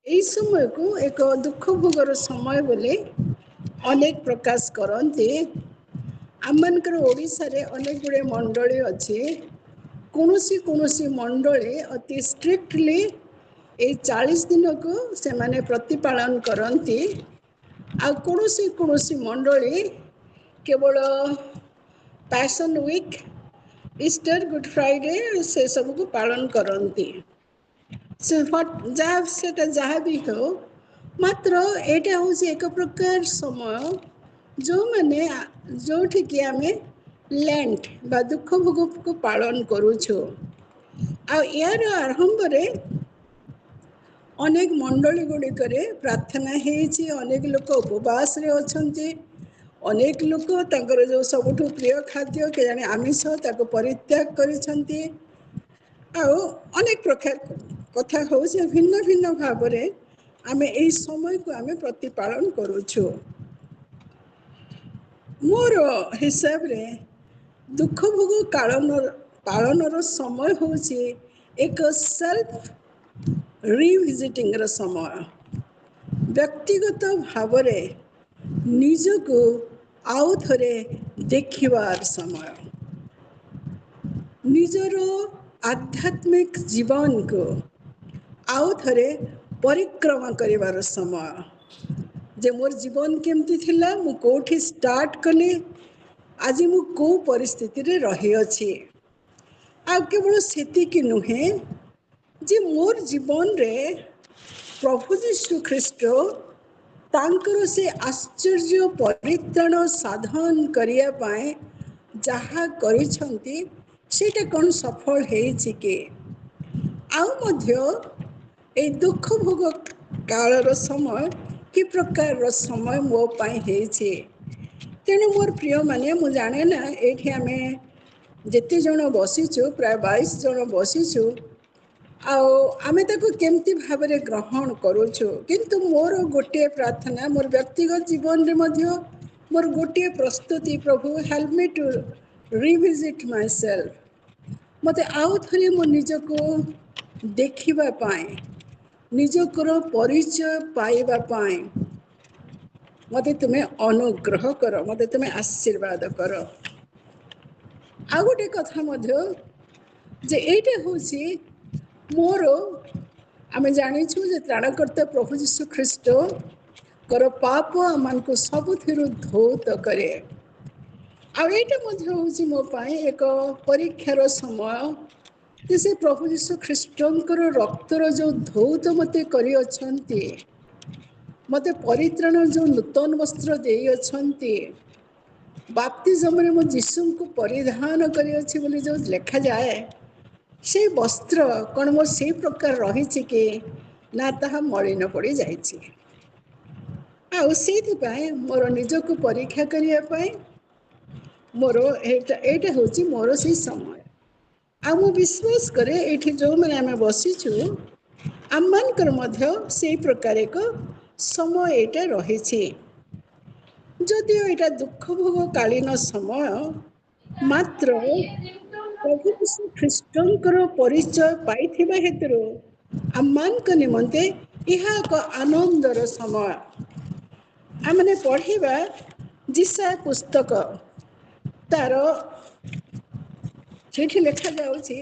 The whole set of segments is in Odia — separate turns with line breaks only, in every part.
এই সময়କୁ ଏକ ଦୁଃଖ ଭୋଗର ସମୟ ବୋଲି ଅନେକ ପ୍ରକାଶ କରନ୍ତି। ଆମମାନଙ୍କର ଓଡ଼ିଶାରେ ଅନେକ ଗୁଡ଼ିଏ ମଣ୍ଡଳୀ ଅଛି। କୌଣସି କୌଣସି ମଣ୍ଡଳୀ ଅତି ଷ୍ଟ୍ରିକ୍ଟଲି ଏଇ 40 ଦିନକୁ ସେମାନେ ପ୍ରତିପାଳନ କରନ୍ତି। ଆଉ କୌଣସି କୌଣସି ମଣ୍ଡଳୀ କେବଳ passion week, Easter, good Friday ସେ ସବୁକୁ ପାଳନ କରନ୍ତି। ସେଟା ଯାହା ବି ହଉ, ମାତ୍ର ଏଇଟା ହେଉଛି ଏକ ପ୍ରକାର ସମୟ ଯେଉଁଠିକି ଆମେ ଲେଣ୍ଟ ବା ଦୁଃଖ ଭୋଗକୁ ପାଳନ କରୁଛୁ। ଆଉ ଏହାର ଆରମ୍ଭରେ ଅନେକ ମଣ୍ଡଳୀ ଗୁଡ଼ିକରେ ପ୍ରାର୍ଥନା ହେଇଛି, ଅନେକ ଲୋକ ଉପବାସରେ ଅଛନ୍ତି, ଅନେକ ଲୋକ ତାଙ୍କର ଯେଉଁ ସବୁଠୁ ପ୍ରିୟ ଖାଦ୍ୟ କେଜାଣି ଆମିଷ ତାକୁ ପରିତ୍ୟାଗ କରିଛନ୍ତି। ଆଉ ଅନେକ ପ୍ରକାର କଥା ହେଉଛି, ଭିନ୍ନ ଭିନ୍ନ ଭାବରେ ଆମେ ଏହି ସମୟକୁ ଆମେ ପ୍ରତିପାଳନ କରୁଛୁ। ମୋର ହିସାବରେ ଦୁଃଖ ଭୋଗ ପାଳନର ସମୟ ହେଉଛି ଏକ ସେଲ୍ଫ ରିଭିଜିଟିଂର ସମୟ। ବ୍ୟକ୍ତିଗତ ଭାବରେ ନିଜକୁ ଆଉ ଥରେ ଦେଖିବାର ସମୟ, ନିଜର ଆଧ୍ୟାତ୍ମିକ ଜୀବନକୁ ଆଉ ଥରେ ପରିକ୍ରମା କରିବାର ସମୟ। ଯେ ମୋର ଜୀବନ କେମିତି ଥିଲା, ମୁଁ କେଉଁଠି ଷ୍ଟାର୍ଟ କଲି, ଆଜି ମୁଁ କେଉଁ ପରିସ୍ଥିତିରେ ରହିଅଛି। ଆଉ କେବଳ ସେତିକି ନୁହେଁ ଯେ ମୋର ଜୀବନରେ ପ୍ରଭୁ ଯୀଶୁ ଖ୍ରୀଷ୍ଟ ତାଙ୍କର ସେ ଆଶ୍ଚର୍ଯ୍ୟ ପରିତ୍ରାଣ ସାଧନ କରିବା ପାଇଁ ଯାହା କରିଛନ୍ତି ସେଇଟା କ'ଣ ସଫଳ ହେଇଛି କି? ଆଉ ମଧ୍ୟ ଏଇ ଦୁଃଖ ଭୋଗ କାଳର ସମୟ କି ପ୍ରକାରର ସମୟ ମୋ ପାଇଁ ହେଇଛି। ତେଣୁ ମୋର ପ୍ରିୟମାନେ, ମୁଁ ଜାଣେ ନା ଏଇଠି ଆମେ ଯେତେ ଜଣ ବସିଛୁ, ପ୍ରାୟ 22 ଜଣ ବସିଛୁ, ଆଉ ଆମେ ତାକୁ କେମିତି ଭାବରେ ଗ୍ରହଣ କରୁଛୁ। କିନ୍ତୁ ମୋର ଗୋଟିଏ ପ୍ରାର୍ଥନା, ମୋର ବ୍ୟକ୍ତିଗତ ଜୀବନରେ ମଧ୍ୟ ମୋର ଗୋଟିଏ ପ୍ରସ୍ତୁତି, ପ୍ରଭୁ ହେଲ୍ପ ମି ଟୁ ରିଭିଜିଟ୍ ମାଇ ସେଲ୍ଫ। ମୋତେ ଆଉ ଥରେ ମୋ ନିଜକୁ ଦେଖିବା ପାଇଁ, ନିଜର ପରିଚୟ ପାଇବା ପାଇଁ ମୋତେ ତୁମେ ଅନୁଗ୍ରହ କର, ମୋତେ ତୁମେ ଆଶୀର୍ବାଦ କର। ଆଉ ଗୋଟେ କଥା ମଧ୍ୟ, ଯେ ଏଇଟା ହେଉଛି ମୋର, ଆମେ ଜାଣିଛୁ ଯେ ତ୍ରାଣକର୍ତ୍ତା ପ୍ରଭୁ ଯୀଶୁ ଖ୍ରୀଷ୍ଟଙ୍କର ପାପ ଆମମାନଙ୍କୁ ସବୁଥିରୁ ଧୌତ କରେ। ଆଉ ଏଇଟା ମଧ୍ୟ ହେଉଛି ମୋ ପାଇଁ ଏକ ପରୀକ୍ଷାର ସମୟ, ଯେ ସେ ପ୍ରଭୁ ଯୀଶୁ ଖ୍ରୀଷ୍ଟଙ୍କର ରକ୍ତର ଯେଉଁ ଧୌତ ମୋତେ କରିଅଛନ୍ତି, ମୋତେ ପରିତ୍ରାଣ ଯେଉଁ ନୂତନ ବସ୍ତ୍ର ଦେଇଅଛନ୍ତି, ବାପ୍ତିଜମରେ ମୁଁ ଯୀଶୁଙ୍କୁ ପରିଧାନ କରିଅଛି ବୋଲି ଯେଉଁ ଲେଖାଯାଏ, ସେଇ ବସ୍ତ୍ର କ'ଣ ମୋର ସେଇ ପ୍ରକାର ରହିଛି କି ନା ତାହା ମଳିନ ପଡ଼ିଯାଇଛି। ଆଉ ସେଇଥିପାଇଁ ମୋର ନିଜକୁ ପରୀକ୍ଷା କରିବା ପାଇଁ ମୋର ଏଇଟା ହେଉଛି ମୋର ସେଇ ସମୟ। ଆଉ ମୁଁ ବିଶ୍ୱାସ କରେ ଏଇଠି ଯେଉଁମାନେ ଆମେ ବସିଛୁ, ଆମମାନଙ୍କର ମଧ୍ୟ ସେଇ ପ୍ରକାର ଏକ ସମୟ ଏଇଟା ରହିଛି। ଯଦିଓ ଏଇଟା ଦୁଃଖ ଭୋଗ କାଳୀନ ସମୟ, ମାତ୍ର ପ୍ରଭୁ ଯୀଶୁ ଖ୍ରୀଷ୍ଟଙ୍କର ପରିଚୟ ପାଇଥିବା ହେତୁରୁ ଆମମାନଙ୍କ ନିମନ୍ତେ ଏହା ଏକ ଆନନ୍ଦର ସମୟ। ଆମମାନେ ପଢ଼ିବା ଯିଶାୟା ପୁସ୍ତକ, ତାର ସେଇଠି ଲେଖାଯାଉଛି,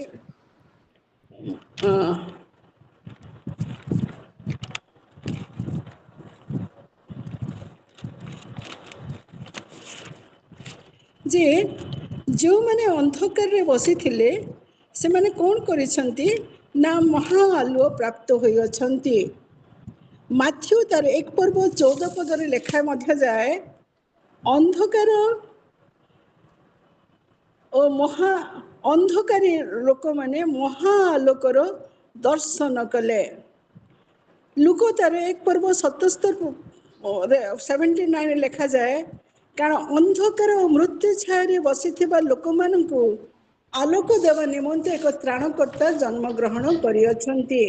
ଯେ ଯେଉଁମାନେ ଅନ୍ଧକାରରେ ବସିଥିଲେ ସେମାନେ କ'ଣ କରିଛନ୍ତି ନା ମହା ଆଲୁଅ ପ୍ରାପ୍ତ ହୋଇଅଛନ୍ତି। ମାଥ୍ୟୁ ତାର 1:14 ଲେଖା ମଧ୍ୟ ଯାଏ, ଅନ୍ଧକାର ଓ ମହା ଅନ୍ଧକାରୀ ଲୋକମାନେ ମହା ଆଲୋକର ଦର୍ଶନ କଲେ। ଲୁକ ତାର 1:77 ଲେଖାଯାଏ, କାରଣ ଅନ୍ଧକାର ଓ ମୃତ୍ୟୁ ଛାୟାରେ ବସିଥିବା ଲୋକମାନଙ୍କୁ ଆଲୋକ ଦେବା ନିମନ୍ତେ ଏକ ତ୍ରାଣକର୍ତ୍ତା ଜନ୍ମଗ୍ରହଣ କରିଅଛନ୍ତି।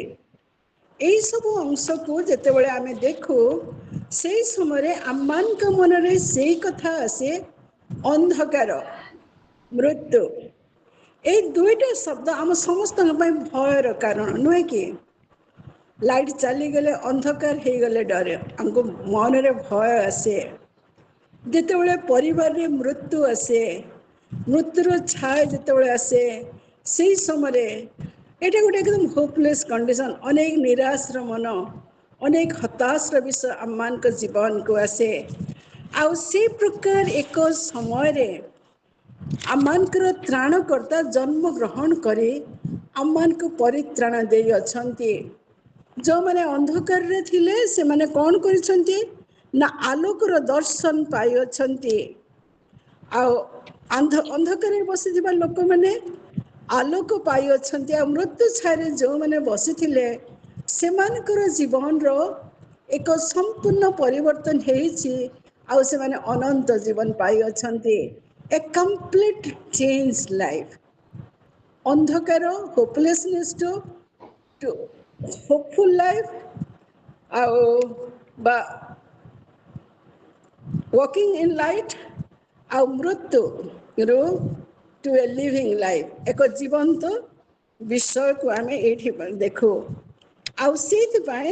ଏହି ସବୁ ଅଂଶକୁ ଯେତେବେଳେ ଆମେ ଦେଖୁ, ସେଇ ସମୟରେ ଆମମାନଙ୍କ ମନରେ ସେଇ କଥା ଆସେ, ଅନ୍ଧକାର, ମୃତ୍ୟୁ। ଏଇ ଦୁଇଟା ଶବ୍ଦ ଆମ ସମସ୍ତଙ୍କ ପାଇଁ ଭୟର କାରଣ, ନୁହେଁ କି? ଲାଇଟ୍ ଚାଲିଗଲେ ଅନ୍ଧକାର ହେଇଗଲେ ଡର, ଆମକୁ ମନରେ ଭୟ ଆସେ। ଯେତେବେଳେ ପରିବାରରେ ମୃତ୍ୟୁ ଆସେ, ମୃତ୍ୟୁର ଛାୟା ଯେତେବେଳେ ଆସେ, ସେହି ସମୟରେ ଏଇଟା ଗୋଟେ ଏକଦମ ହୋପଲେସ୍ କଣ୍ଡିସନ, ଅନେକ ନିରାଶର ମନ, ଅନେକ ହତାଶର ବିଷୟ ଆମମାନଙ୍କ ଜୀବନକୁ ଆସେ। ଆଉ ସେ ପ୍ରକାର ଏକ ସମୟରେ ଆମମାନଙ୍କର ତ୍ରାଣକର୍ତ୍ତା ଜନ୍ମଗ୍ରହଣ କରି ଆମମାନଙ୍କୁ ପରିତ୍ରାଣ ଦେଇଅଛନ୍ତି। ଯେଉଁମାନେ ଅନ୍ଧକାରରେ ଥିଲେ ସେମାନେ କ'ଣ କରିଛନ୍ତି ନା ଆଲୋକର ଦର୍ଶନ ପାଇଅଛନ୍ତି। ଆଉ ଅନ୍ଧକାରରେ ବସିଥିବା ଲୋକମାନେ ଆଲୋକ ପାଇଅଛନ୍ତି। ଆଉ ମୃତ୍ୟୁ ଛାୟାରେ ଯେଉଁମାନେ ବସିଥିଲେ ସେମାନଙ୍କର ଜୀବନର ଏକ ସମ୍ପୂର୍ଣ୍ଣ ପରିବର୍ତ୍ତନ ହେଇଛି, ଆଉ ସେମାନେ ଅନନ୍ତ ଜୀବନ ପାଇଅଛନ୍ତି। ଏ କମ୍ପ୍ଲିଟ୍ ଚେଞ୍ଜ ଲାଇଫ୍। ଅନ୍ଧକାର ହୋପଲେସନେସ୍ ଟୁ ହୋପଫୁଲ୍ ଲାଇଫ୍, ଆଉ ବା ୱାକିଂ ଇନ୍ ଲାଇଟ୍, ଆଉ ମୃତ୍ୟୁରୁ ଟୁ ଏ ଲିଭିଂ ଲାଇଫ୍, ଏକ ଜୀବନ୍ତ ବିଷୟକୁ ଆମେ ଏଇଠି ଦେଖୁ। ଆଉ ସେଇଥିପାଇଁ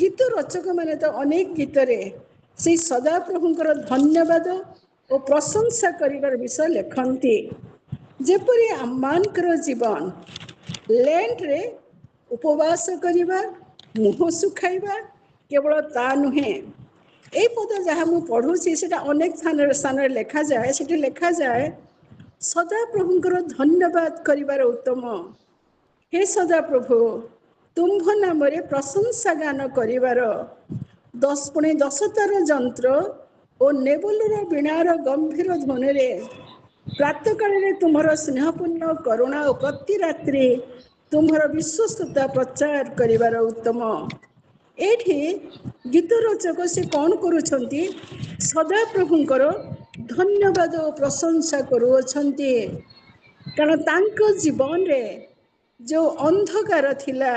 ଗୀତ ରଚକମାନେ ତ ଅନେକ ଗୀତରେ ସେଇ ସଦାପ୍ରଭୁଙ୍କର ଧନ୍ୟବାଦ ଓ ପ୍ରଶଂସା କରିବାର ବିଷୟ ଲେଖନ୍ତି। ଯେପରି ଆମମାନଙ୍କର ଜୀବନ ଲେଣ୍ଟରେ ଉପବାସ କରିବା, ମୁହଁ ଶୁଖାଇବା, କେବଳ ତା ନୁହେଁ, এই ପଦ ଯାହା ମୁଁ ପଢ଼ୁଛି ସେଟା ଅନେକ ସ୍ଥାନରେ ଲେଖାଯାଏ। ସେଠି ଲେଖାଯାଏ ସଦାପ୍ରଭୁଙ୍କର ଧନ୍ୟବାଦ କରିବାର ଉତ୍ତମ। ହେ ସଦାପ୍ରଭୁ, ତୁମ୍ଭ ନାମରେ ପ୍ରଶଂସା ଗାନ କରିବାର ପୁଣି 10 ଯନ୍ତ୍ର ଓ ନେବଲର ବୀଣାର ଗମ୍ଭୀର ଧ୍ୱନିରେ ପ୍ରାତଃକାଳରେ ତୁମର ସ୍ନେହପୂର୍ଣ୍ଣ କରୁଣା ଓ ପ୍ରତି ରାତ୍ରି ତୁମ୍ଭର ବିଶ୍ୱସ୍ତତା ପ୍ରଚାର କରିବାର ଉତ୍ତମ। ଏଇଠି ଗୀତ ରଚକ ସେ କ'ଣ କରୁଛନ୍ତି? ସଦାପ୍ରଭୁଙ୍କର ଧନ୍ୟବାଦ ଓ ପ୍ରଶଂସା କରୁଅଛନ୍ତି। କାରଣ ତାଙ୍କ ଜୀବନରେ ଯେଉଁ ଅନ୍ଧକାର ଥିଲା,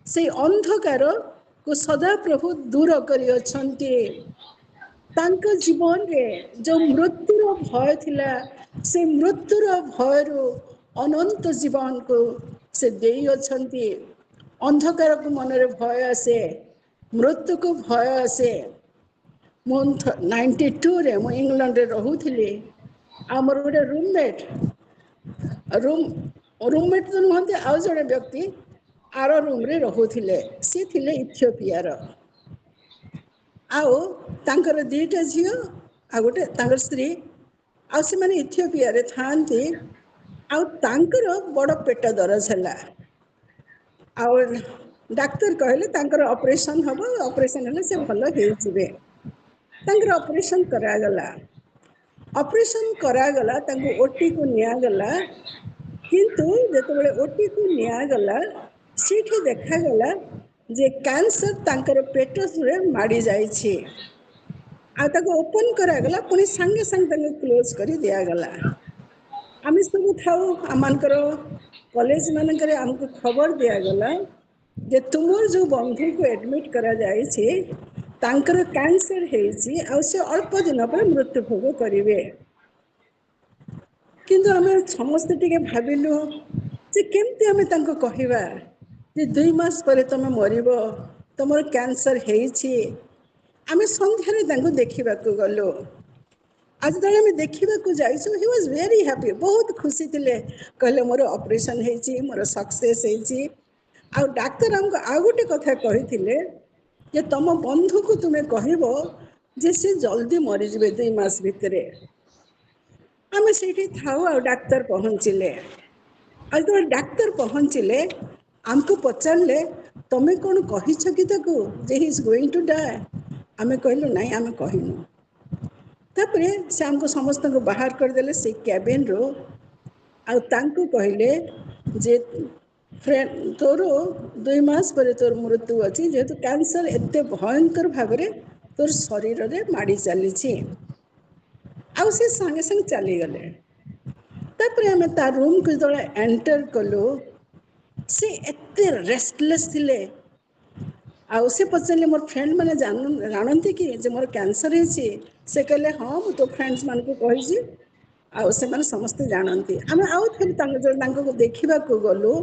ସେଇ ଅନ୍ଧକାରକୁ ସଦାପ୍ରଭୁ ଦୂର କରିଅଛନ୍ତି। ତାଙ୍କ ଜୀବନରେ ଯେଉଁ ମୃତ୍ୟୁର ଭୟ ଥିଲା, ସେ ମୃତ୍ୟୁର ଭୟରୁ ଅନନ୍ତ ଜୀବନକୁ ସେ ଦେଇଅଛନ୍ତି। ଅନ୍ଧକାରକୁ ମନରେ ଭୟ ଆସେ, ମୃତ୍ୟୁକୁ ଭୟ ଆସେ। ମୁଁ 92ରେ ମୁଁ ଇଂଲଣ୍ଡରେ ରହୁଥିଲି। ଆମର ଗୋଟେ ରୁମମେଟ୍ ତ ନୁହନ୍ତି, ଆଉ ଜଣେ ବ୍ୟକ୍ତି ଆର ରୁମ୍ରେ ରହୁଥିଲେ। ସେ ଥିଲେ ଇଥିଓପିଆର। ଆଉ ତାଙ୍କର 2ଟା ଝିଅ ଆଉ ଗୋଟେ ତାଙ୍କର ସ୍ତ୍ରୀ, ଆଉ ସେମାନେ ଇଥିଓପିଆରେ ଥାଆନ୍ତି। ଆଉ ତାଙ୍କର ବଡ଼ ପେଟ ଦରଜ ହେଲା। ଆଉ ଡାକ୍ତର କହିଲେ ତାଙ୍କର ଅପରେସନ୍ ହେବ, ଅପରେସନ୍ ହେଲେ ସେ ଭଲ ହେଇଯିବେ। ତାଙ୍କର ଅପରେସନ୍ କରାଗଲା। ଅପରେସନ୍ କରାଗଲା, ତାଙ୍କୁ ଓଟିକୁ ନିଆଗଲା। କିନ୍ତୁ ଯେତେବେଳେ ଓଟିକୁ ନିଆଗଲା, ସେଇଠି ଦେଖାଗଲା ଯେ କ୍ୟାନ୍ସର ତାଙ୍କର ପେଟରେ ମାଡ଼ି ଯାଇଛି। ଆଉ ତାକୁ ଓପନ୍ କରାଗଲା, ପୁଣି ସାଙ୍ଗେ ସାଙ୍ଗେ ତାଙ୍କୁ କ୍ଲୋଜ୍ କରି ଦିଆଗଲା। ଆମେ ସବୁ ଥାଉ, ଆମମାନଙ୍କର କଲେଜ ମାନଙ୍କରେ ଆମକୁ ଖବର ଦିଆଗଲା ଯେ ତୁମର ଯେଉଁ ବନ୍ଧୁଙ୍କୁ ଆଡମିଟ୍ କରାଯାଇଛି ତାଙ୍କର କ୍ୟାନ୍ସର ହେଇଛି, ଆଉ ସେ ଅଳ୍ପ ଦିନ ପରେ ମୃତ୍ୟୁଭୋଗ କରିବେ। କିନ୍ତୁ ଆମେ ସମସ୍ତେ ଟିକେ ଭାବିଲୁ ଯେ କେମିତି ଆମେ ତାଙ୍କୁ କହିବା ଯେ 2 ମାସ ପରେ ତମେ ମରିବ, ତମର କ୍ୟାନ୍ସର ହେଇଛି। ଆମେ ସନ୍ଧ୍ୟାରେ ତାଙ୍କୁ ଦେଖିବାକୁ ଗଲୁ। ଆଉ ଯେତେବେଳେ ଆମେ ଦେଖିବାକୁ ଯାଇଛୁ, ହି ୱାଜ୍ ଭେରି ହ୍ୟାପି, ବହୁତ ଖୁସି ଥିଲେ। କହିଲେ ମୋର ଅପରେସନ୍ ହେଇଛି, ମୋର ସକ୍ସେସ୍ ହେଇଛି। ଆଉ ଡାକ୍ତର ଆମକୁ ଆଉ ଗୋଟେ କଥା କହିଥିଲେ ଯେ ତମ ବନ୍ଧୁକୁ ତୁମେ କହିବ ଯେ ସେ ଜଲ୍ଦି ମରିଯିବେ 2 ମାସ ଭିତରେ। ଆମେ ସେଇଠି ଥାଉ, ଆଉ ଡାକ୍ତର ପହଞ୍ଚିଲେ। ଆଉ ଯେତେବେଳେ ଡାକ୍ତର ପହଞ୍ଚିଲେ, ଆମକୁ ପଚାରିଲେ ତମେ କ'ଣ କହିଛ କି ତାକୁ ଯେ he is going to die? ଆମେ କହିଲୁ ନାଇଁ, ଆମେ କହିନୁ। ତାପରେ ସେ ଆମକୁ ସମସ୍ତଙ୍କୁ ବାହାର କରିଦେଲେ ସେଇ କ୍ୟାବିନ୍ରୁ। ଆଉ ତାଙ୍କୁ କହିଲେ ଯେ ତୋର 2 ମାସ ପରେ ତୋର ମୃତ୍ୟୁ ଅଛି, ଯେହେତୁ କ୍ୟାନ୍ସର ଏତେ ଭୟଙ୍କର ଭାବରେ ତୋର ଶରୀରରେ ମାଡ଼ି ଚାଲିଛି। ଆଉ ସେ ସାଙ୍ଗେ ସାଙ୍ଗେ ଚାଲିଗଲେ। ତାପରେ ଆମେ ତା ରୁମ୍କୁ ଯେତେବେଳେ ଏଣ୍ଟର କଲୁ, ସେ ଏତେ ରେଷ୍ଟଲେସ୍ ଥିଲେ। ଆଉ ସେ ପଚାରିଲେ ମୋର ଫ୍ରେଣ୍ଡ ମାନେ ଜାଣନ୍ତି କି ଯେ ମୋର କ୍ୟାନ୍ସର ହେଇଛି? ସେ କହିଲେ ହଁ, ମୁଁ ତୋ ଫ୍ରେଣ୍ଡସ୍ ମାନଙ୍କୁ କହିଛି, ଆଉ ସେମାନେ ସମସ୍ତେ ଜାଣନ୍ତି। ଆମେ ଆଉ ଥରେ ତାଙ୍କୁ ଦେଖିବାକୁ ଗଲୁ।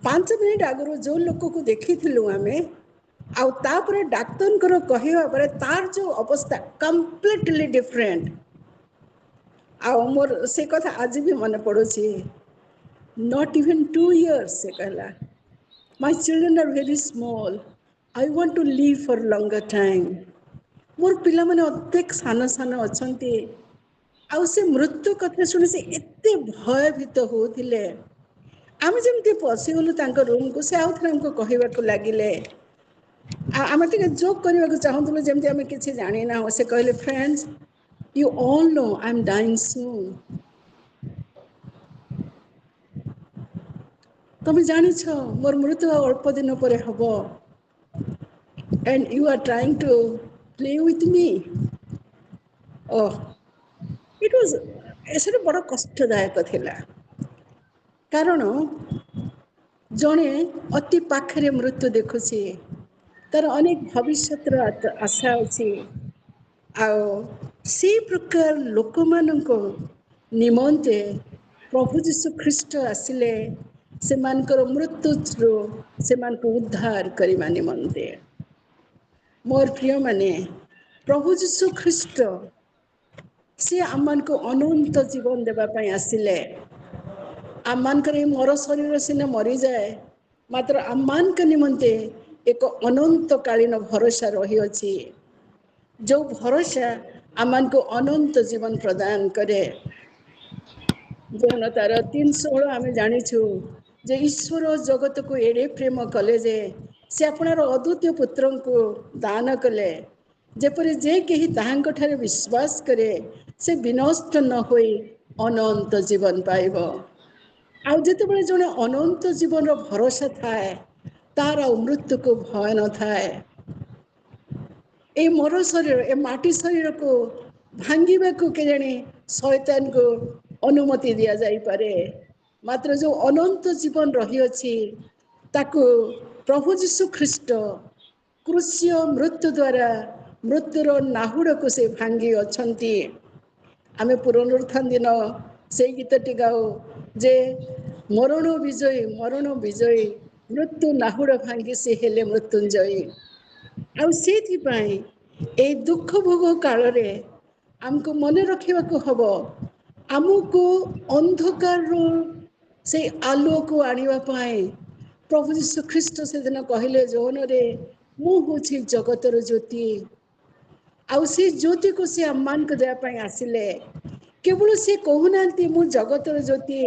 5 ମିନିଟ୍ ଆଗରୁ ଯେଉଁ ଲୋକକୁ ଦେଖିଥିଲୁ ଆମେ ଆଉ ତାପରେ ଡାକ୍ତରଙ୍କର କହିବା ପରେ ତାର ଯେଉଁ ଅବସ୍ଥା କମ୍ପ୍ଲିଟଲି ଡିଫରେଣ୍ଟ। ଆଉ ମୋର ସେ କଥା ଆଜି ବି ମନେ ପଡ଼ୁଛି। Not even 2 years se kahla, my children are very small, I want to live for longer time. ମୋର ପିଲାମାନେ ଅନେକ ସାନ ସାନ ଅଛନ୍ତି ଆଉ ସେ ମୃତ୍ୟୁ କଥା ଶୁଣି ସେ ଏତେ ଭୟଭୀତ ହେଉଥିଲେ। ଆମେ ଯେମିତି ପଶିଗଲୁ ତାଙ୍କ ରୁମକୁ ସେ ଆଉ ଥରେ ଆମକୁ କହିବାକୁ ଲାଗିଲେ। ଆମେ ଟିକେ ଜୋକ୍ କରିବାକୁ ଚାହୁଁଥିଲୁ ଯେମିତି ଆମେ କିଛି ଜାଣିନାହୁଁ। ସେ କହିଲେ, friends, you all know I'm dying soon. ତମେ ଜାଣିଛ ମୋର ମୃତ୍ୟୁ ଆଉ ଅଳ୍ପ ଦିନ ପରେ ହବ। And you are trying to play with me. Oh, it was ଏସବୁ ବଡ଼ କଷ୍ଟଦାୟକ ଥିଲା। କାରଣ ଜଣେ ଅତି ପାଖରେ ମୃତ୍ୟୁ ଦେଖୁଛି, ତାର ଅନେକ ଭବିଷ୍ୟତର ଆଶା ଅଛି। ଆଉ ସେଇ ପ୍ରକାର ଲୋକମାନଙ୍କ ନିମନ୍ତେ ପ୍ରଭୁ ଯୀଶୁ ଖ୍ରୀଷ୍ଟ ଆସିଲେ ସେମାନଙ୍କର ମୃତ୍ୟୁରୁ ସେମାନଙ୍କୁ ଉଦ୍ଧାର କରିବା ନିମନ୍ତେ। ମୋର ପ୍ରିୟମାନେ, ପ୍ରଭୁ ଯୀଶୁ ଖ୍ରୀଷ୍ଟ ସେ ଆମମାନଙ୍କୁ ଅନନ୍ତ ଜୀବନ ଦେବା ପାଇଁ ଆସିଲେ। ଆମମାନଙ୍କର ଏଇ ମର ଶରୀର ସିନା ମରିଯାଏ, ମାତ୍ର ଆମମାନଙ୍କ ନିମନ୍ତେ ଏକ ଅନନ୍ତକାଳୀନ ଭରସା ରହିଅଛି। ଯେଉଁ ଭରସା ଆମମାନଙ୍କୁ ଅନନ୍ତ ଜୀବନ ପ୍ରଦାନ କରେ। ଯୌନତାର 3:16 ଆମେ ଜାଣିଛୁ ଯେ ଈଶ୍ୱର ଜଗତକୁ ଏଡ଼େ ପ୍ରେମ କଲେ ଯେ ସେ ଆପଣାର ଅଦ୍ୱିତୀୟ ପୁତ୍ରଙ୍କୁ ଦାନ କଲେ, ଯେପରି ଯେ କେହି ତାହାଙ୍କଠାରେ ବିଶ୍ୱାସ କରେ ସେ ବିନଷ୍ଟ ନ ହୋଇ ଅନନ୍ତ ଜୀବନ ପାଇବ। ଆଉ ଯେତେବେଳେ ଜଣେ ଅନନ୍ତ ଜୀବନର ଭରସା ଥାଏ, ତାର ଆଉ ମୃତ୍ୟୁକୁ ଭୟ ନଥାଏ। ଏ ମର ଶରୀର, ଏ ମାଟି ଶରୀରକୁ ଭାଙ୍ଗିବାକୁ କେଜାଣି ଶୟତାନକୁ ଅନୁମତି ଦିଆଯାଇପାରେ, ମାତ୍ର ଯେଉଁ ଅନନ୍ତ ଜୀବନ ରହିଅଛି ତାକୁ ପ୍ରଭୁ ଯୀଶୁ ଖ୍ରୀଷ୍ଟ କ୍ରୁଶୀୟ ମୃତ୍ୟୁ ଦ୍ୱାରା ମୃତ୍ୟୁର ନାହୁଡ଼କୁ ସେ ଭାଙ୍ଗି ଅଛନ୍ତି। ଆମେ ପୁନରୁତ୍ଥାନ ଦିନ ସେଇ ଗୀତଟି ଗାଉ ଯେ ମରଣ ବିଜୟୀ, ମରଣ ବିଜୟୀ, ମୃତ୍ୟୁ ନାହୁଡ଼ ଭାଙ୍ଗି ସେ ହେଲେ ମୃତ୍ୟୁଞ୍ଜୟୀ। ଆଉ ସେଇଥିପାଇଁ ଏଇ ଦୁଃଖ ଭୋଗ କାଳରେ ଆମକୁ ମନେ ରଖିବାକୁ ହବ, ଆମକୁ ଅନ୍ଧକାରରୁ ସେଇ ଆଲୁଅକୁ ଆଣିବା ପାଇଁ ପ୍ରଭୁ ଯୀଶୁ ଖ୍ରୀଷ୍ଟ ସେଦିନ କହିଲେ ଯୌନରେ, ମୁଁ ହେଉଛି ଜଗତର ଜ୍ୟୋତି। ଆଉ ସେ ଜ୍ୟୋତିକୁ ସେ ଆମମାନଙ୍କୁ ଦେବା ପାଇଁ ଆସିଲେ। କେବଳ ସେ କହୁନାହାନ୍ତି ମୁଁ ଜଗତର ଜ୍ୟୋତି।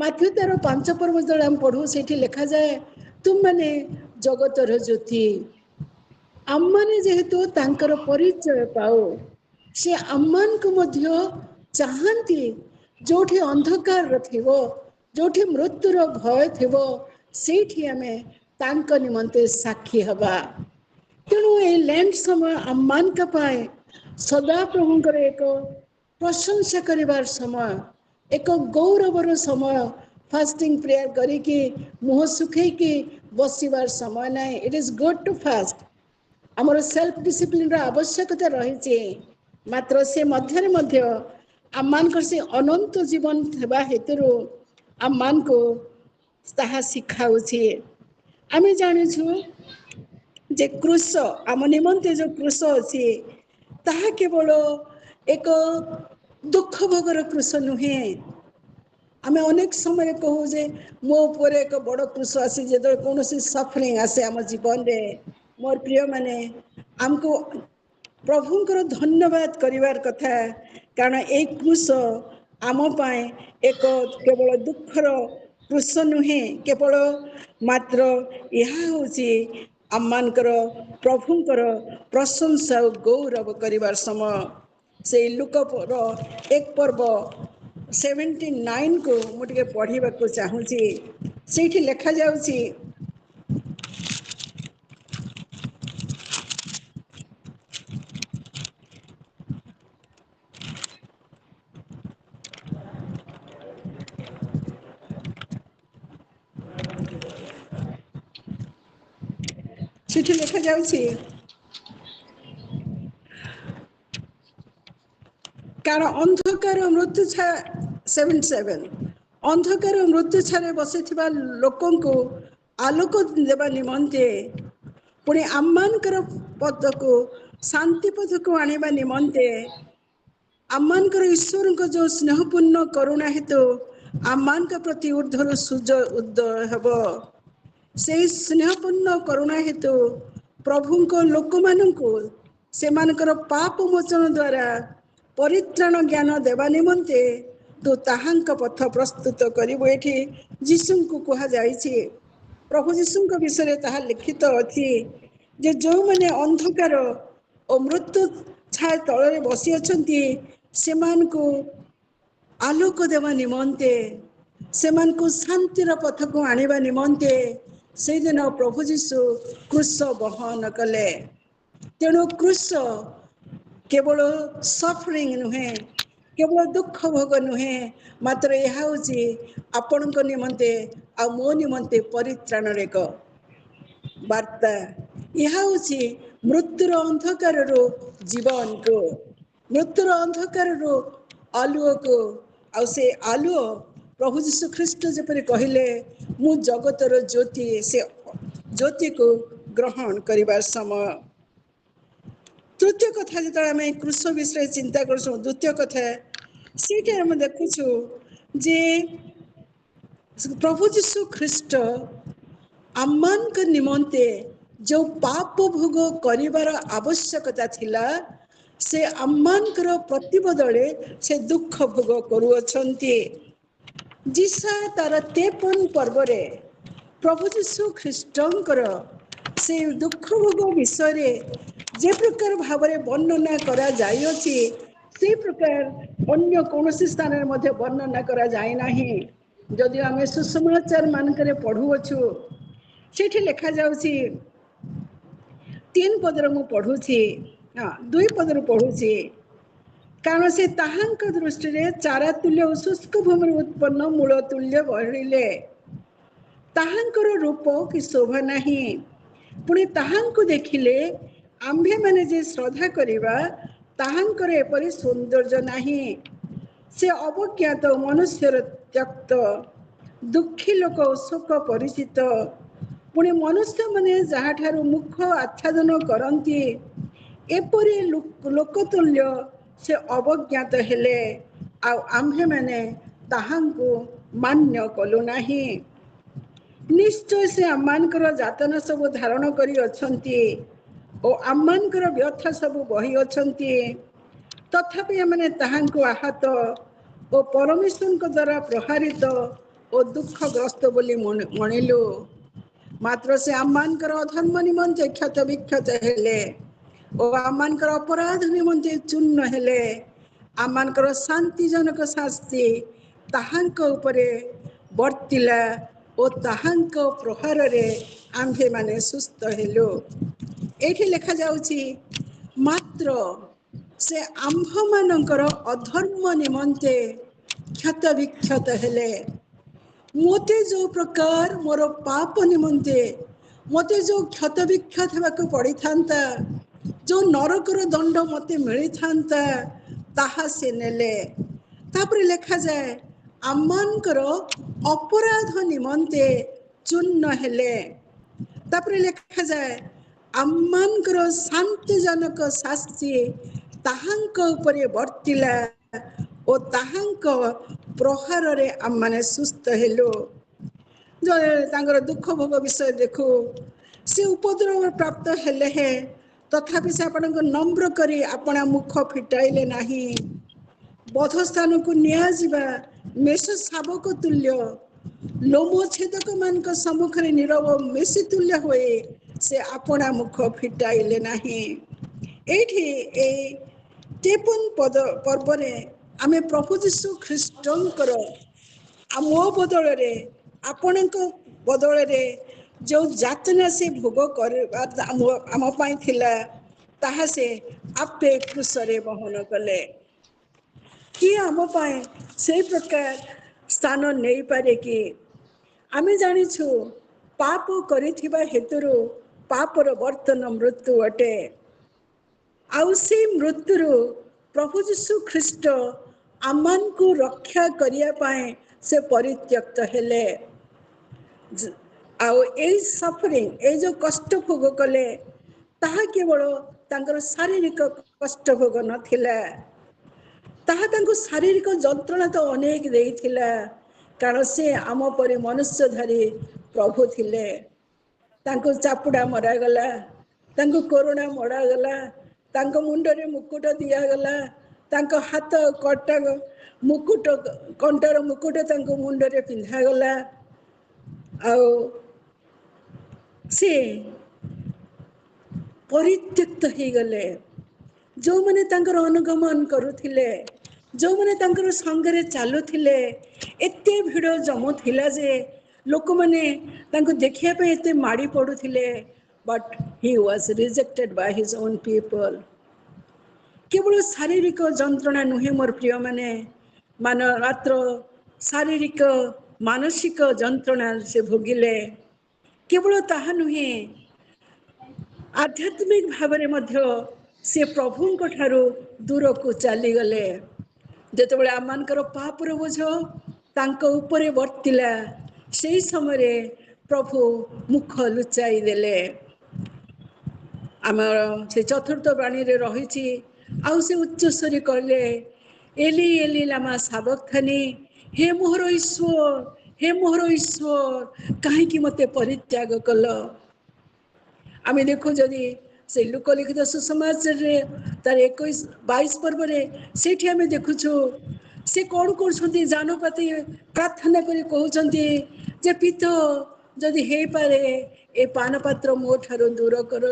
ମାଥ୍ୟୁ 13:5 ଯେତେବେଳେ ଆମେ ପଢ଼ୁ ସେଇଠି ଲେଖାଯାଏ, ତୁମମାନେ ଜଗତର ଜ୍ୟୋତି। ଆମମାନେ ଯେହେତୁ ତାଙ୍କର ପରିଚୟ ପାଉ, ସେ ଆମମାନଙ୍କୁ ମଧ୍ୟ ଚାହାନ୍ତି ଯୋଉଠି ଅନ୍ଧକାର ଥିବ, ଯୋଉଠି ମୃତ୍ୟୁର ଭୟ ଥିବ, ସେଇଠି ଆମେ ତାଙ୍କ ନିମନ୍ତେ ସାକ୍ଷୀ ହେବା। ତେଣୁ ଏଇ ଲେଣ୍ଟ ସମୟ ଆମମାନଙ୍କ ପାଇଁ ସଦାପ୍ରଭୁଙ୍କର ଏକ ପ୍ରଶଂସା କରିବାର ସମୟ, ଏକ ଗୌରବର ସମୟ। ଫାଷ୍ଟିଂ ପ୍ରେୟାର କରିକି ମୁହଁ ଶୁଖେଇକି ବସିବାର ସମୟ ନାହିଁ। It is good to fast. ଆମର ସେଲ୍ଫ ଡିସିପ୍ଲିନର ଆବଶ୍ୟକତା ରହିଛି, ମାତ୍ର ସେ ମଧ୍ୟରେ ମଧ୍ୟ ଆମମାନଙ୍କର ସେ ଅନନ୍ତ ଜୀବନ ଥିବା ହେତୁରୁ ଆମମାନଙ୍କୁ ତାହା ଶିଖାଉଛି। ଆମେ ଜାଣିଛୁ ଯେ କୃଷ ଆମ ନିମନ୍ତେ ଯେଉଁ କୃଷ ଅଛି ତାହା କେବଳ ଏକ ଦୁଃଖ ଭୋଗର କୃଷ ନୁହେଁ। ଆମେ ଅନେକ ସମୟରେ କହୁ ଯେ ମୋ ଉପରେ ଏକ ବଡ଼ କୃଷ ଆସି, ଯେତେବେଳେ କୌଣସି ସଫରିଂ ଆସେ ଆମ ଜୀବନରେ, ମୋର ପ୍ରିୟମାନେ, ଆମକୁ ପ୍ରଭୁଙ୍କର ଧନ୍ୟବାଦ କରିବାର କଥା। କାରଣ ଏଇ କୃଷ ଆମ ପାଇଁ ଏକ କେବଳ ଦୁଃଖର କୃଷ ନୁହେଁ, କେବଳ ମାତ୍ର ଏହା ହେଉଛି ଆମମାନଙ୍କର ପ୍ରଭୁଙ୍କର ପ୍ରଶଂସା ଓ ଗୌରବ କରିବାର ସମୟ। ସେଇ ଲୁକର 1:79କୁ ମୁଁ ଟିକେ ପଢ଼ିବାକୁ ଚାହୁଁଛି। ସେଇଠି ଲେଖାଯାଉଛି, ସେଠି ଲେଖାଯାଉଛି, କାରଣ ଅନ୍ଧକାର ମୃତ୍ୟୁ 77 ଅନ୍ଧକାର ମୃତ୍ୟୁ ଛାରେ ବସିଥିବା ଲୋକଙ୍କୁ आलोक देवा निमंते पुणी आम्मानकर पदको शांति पदको आनिबा निमंते आम्मानकर ईश्वर को जो स्नेहपूर्ण करुणा हेतु आम्मानक प्रति ऊर्ध्वर सूर्य उदय हेब से स्नेहपूर्ण करुणा हेतु प्रभु को लोक मानू से पाप मोचन द्वारा परित्राण ज्ञान देवा निमंते तू ताहांक पथ प्रस्तुत करिबो। एठी यीशु को कहा जायछि प्रभु यीशु विषय ताहा लिखित अछि जे जो माने अंधकार और मृत्यु छाया तले बसी अछंती सेमानकु आलोक देवा निमंते सेमानकु शांतिर पथ को आनिबा निमंते से दिन प्रभु यीशु क्रूस बहन कले। तेणु क्रूस केवल सफरिंग नुहे केवल दुख भोग नुहे मात्र यह हूँ आपण निमंते आ मो निमंते परित्राण एक वार्ता। यह हूँ मृत्युर अंधकार जीवन को मृत्युर अंधकार आलुओ को आ से आलुओ प्रभु यीशु ख्रीष्ट जपरि कहले मु जगतर ज्योति से ज्योति को ग्रहण करिबार समय। तृतीय कथा जो आम क्रूस विषय चिंता कर द्वितीय कथा से आम देखुचु जे प्रभु यीशु ख्रीष्ट आम्मान के निमंते जो पाप भोग करिवार आवश्यकता थिला से आम्मान प्रतिबदले से दुख भोग करुअछंती। जिसा तार 53 पर्व रे प्रभु यीशु ख्रीष्टंकर से दुख भोग विषय जे प्रकार भाव वर्णना करा जाइछि से प्रकार अन्य कौन स्थान में वर्णना करा जाए नाही। जदि आम सुसमाचार मानक पढ़ुअछु सेठी लिखा जाउछि 3 पदर मु पढ़ुछि 2 पदर पढ़ुछि कारण से ताहांक दृष्टि रे चारा तुल्य शुष्क भूमि उत्पन्न मूल तुल्य बढ़िले ताहांकर रूप कि शोभा नाही पुणी ताहांको देखिले आम्भे माने जे श्रद्धा करिबा ताहांकर एपरि सौंदर्य नाही। से अवज्ञात मनुष्यर त्यक्त दुखी लोक शोक परिचित पुणी मनुष्य माने जहाठारु मुख आच्छादन करती एपरि लोकतुल्य से अवज्ञात हेले आम्भे माने ताहांको मान्य कलु नाही। निश्चय से आम्मानकर जातना सब धारण करी अछंती ओ आम्मानकर व्यथा सब बही अछंती तथापि आमने ताहांको आहत ओ परमेश्वर द्वारा प्रहारित ओ दुखग्रस्त बोली मणिलु मात्र से आम्मानकर अधर्म निमंते क्षत विक्षत हेले ओ आम्मानकर अपराध निमंते चूर्ण हेले आम्मानकर शांतिजनक शास्ति ताहांक उपरे वर्तिला ओ ताहांक प्रहार रे आम्भे माने सुस्थ हेलु। एठी लिखा जाउछि मात्र से आम्भ मानकर अधर्म निमंते क्षत विक्षत हेले मोते जो प्रकार मोर पाप निमंते मते जो क्षत विक्षत हेबाक पड़ी थांता जो नरकर दंड मते मिली थांता ताहा से नेले। तापर लिखा जाए आम्मानकर अपराध निमंते चूर्ण हेले तापर लिखा जाए आम्मानकर शांतिजनक शास्ति ताहांक उपरे वर्तिला ओ ताहांक प्रहार रे आम्माने सुस्थ हेलो। जो तांगर दुख भोग विषय देखु से उपद्रव प्राप्त हेले हे तथापि से आपण नम्र करी अपना मुख फिटाइले नाही बध स्थान को निया जिबा मेष शावक तुल्य लोम छेदक मान सम्मुखें नीरव मेसी तुल्य हुए से अपना मुख फिटाइले नाही। एठी ए 53 पद पर्व रे आमे प्रभु यीशु ख्रीष्टंकर मो बदल रे आपणक बदल रे जो यातना से भोग करबा आम पाई थिला ताहा से आपे क्रूसरे बहन कले कि आम पाई से प्रकार स्थान नहीं पारे कि आमे जानिछु पाप करिथिबा हेतुरु पापर वर्तन मृत्यु अटे आउ से मृत्युरु प्रभु यीशु ख्रीष्ट आमान को रक्षा करिया पाए से परित्यक्त हेले ଆଉ ଏଇ ସଫରିଂ, ଏଇ ଯୋଉ କଷ୍ଟ ଭୋଗ କଲେ, ତାହା କେବଳ ତାଙ୍କର ଶାରୀରିକ କଷ୍ଟ ଭୋଗ ନଥିଲା, ତାହା ତାଙ୍କୁ ଶାରୀରିକ ଯନ୍ତ୍ରଣା ତ ଅନେକ ଦେଇଥିଲା, କାରଣ ସେ ଆମ ପରି ମନୁଷ୍ୟଧାରୀ ପ୍ରଭୁ ଥିଲେ। ତାଙ୍କୁ ଚାପୁଡ଼ା ମରାଗଲା, ତାଙ୍କୁ କୋରଣା ମରାଗଲା, ତାଙ୍କ ମୁଣ୍ଡରେ ମୁକୁଟ ଦିଆଗଲା, ତାଙ୍କ ହାତ କଟା ମୁକୁଟ, କଣ୍ଟାର ମୁକୁଟ ତାଙ୍କ ମୁଣ୍ଡରେ ପିନ୍ଧାଗଲା। ଆଉ ସେ ପରିତ୍ୟକ୍ତ ହେଇଗଲେ। ଯୋଉମାନେ ତାଙ୍କର ଅନୁଗମନ କରୁଥିଲେ, ଯୋଉମାନେ ତାଙ୍କର ସଙ୍ଗରେ ଚାଲୁଥିଲେ, ଏତେ ଭିଡ଼ ଜମୁଥିଲା ଯେ ଲୋକମାନେ ତାଙ୍କୁ ଦେଖିବା ପାଇଁ ଏତେ ମାଡ଼ି ପଡୁଥିଲେ। But he was rejected by his own people. କେବଳ ଶାରୀରିକ ଯନ୍ତ୍ରଣା ନୁହେଁ ମୋର ପ୍ରିୟମାନେ, ମାତ୍ର ଶାରୀରିକ ମାନସିକ ଯନ୍ତ୍ରଣା ସେ ଭୋଗିଲେ। କେବଳ ତାହା ନୁହେଁ, ଆଧ୍ୟାତ୍ମିକ ଭାବରେ ମଧ୍ୟ ସେ ପ୍ରଭୁଙ୍କ ଠାରୁ ଦୂରକୁ ଚାଲିଗଲେ। ଯେତେବେଳେ ଆମମାନଙ୍କର ପାପର ବୋଝ ତାଙ୍କ ଉପରେ ବର୍ତ୍ତିଲା, ସେହି ସମୟରେ ପ୍ରଭୁ ମୁଖ ଲୁଚାଇ ଦେଲେ। ଆମର ସେ ଚତୁର୍ଥ ବାଣୀରେ ରହିଛି, ଆଉ ସେ ଉଚ୍ଚସ୍ୱରେ କହିଲେ, ଏଲି ଏଲି ଲାମା ସାବକ୍ତାନି, ହେ ମୋହର ଈଶ୍ୱର, ହେ ମୋହର ଈଶ୍ୱର, କାହିଁକି ମୋତେ ପରିତ୍ୟାଗ କଲ। ଆମେ ଦେଖୁ ଯଦି ସେ ଲୋକଲିଖିତ ସୁସମାଚାରରେ ତାର 21-22 ପର୍ବରେ, ସେଇଠି ଆମେ ଦେଖୁଛୁ ସେ କଣ କରୁଛନ୍ତି, ଜାନୁପାତି ପ୍ରାର୍ଥନା କରି କହୁଛନ୍ତି ଯେ ପିତ ଯଦି ହେଇପାରେ ଏ ପାନ ପାତ୍ର ମୋ ଠାରୁ ଦୂର କର।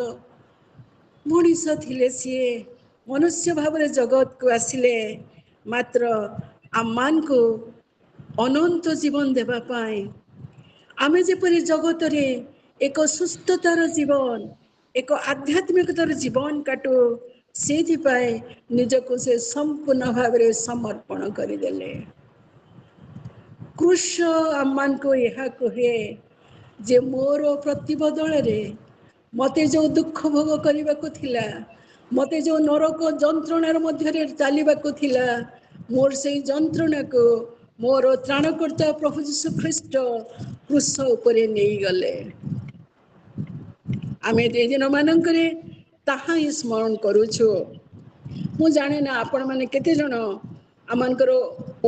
ମଣିଷ ଥିଲେ ସିଏ, ମନୁଷ୍ୟ ଭାବରେ ଜଗତକୁ ଆସିଲେ, ମାତ୍ର ଆମମାନଙ୍କୁ ଅନନ୍ତ ଜୀବନ ଦେବା ପାଇଁ। ଆମେ ଯେପରି ଜଗତରେ ଏକ ସୁସ୍ଥତାର ଜୀବନ, ଏକ ଆଧ୍ୟାତ୍ମିକତାର ଜୀବନ କାଟୁ, ସେଇଥିପାଇଁ ନିଜକୁ ସେ ସମ୍ପୂର୍ଣ୍ଣ ଭାବରେ ସମର୍ପଣ କରିଦେଲେ। କୃଷ ଆମମାନଙ୍କୁ ଏହା କୁହେ ଯେ ମୋର ପ୍ରତିବଦଳରେ ମୋତେ ଯୋଉ ଦୁଃଖ ଭୋଗ କରିବାକୁ ଥିଲା, ମୋତେ ଯୋଉ ନରକ ଯନ୍ତ୍ରଣାର ମଧ୍ୟରେ ଚାଲିବାକୁ ଥିଲା, ମୋର ସେଇ ଯନ୍ତ୍ରଣାକୁ ମୋର ତ୍ରାଣକର୍ତ୍ତା ପ୍ରଭୁ ଯୀଶୁ ଖ୍ରୀଷ୍ଟ କ୍ରୁଶ ଉପରେ ନେଇଗଲେ। ଆମେ ଏ ଦିନ ମାନଙ୍କରେ ତାହା ହିଁ ସ୍ମରଣ କରୁଛୁ। ମୁଁ ଜାଣେ ନା ଆପଣମାନେ କେତେ ଜଣ ଆମମାନଙ୍କର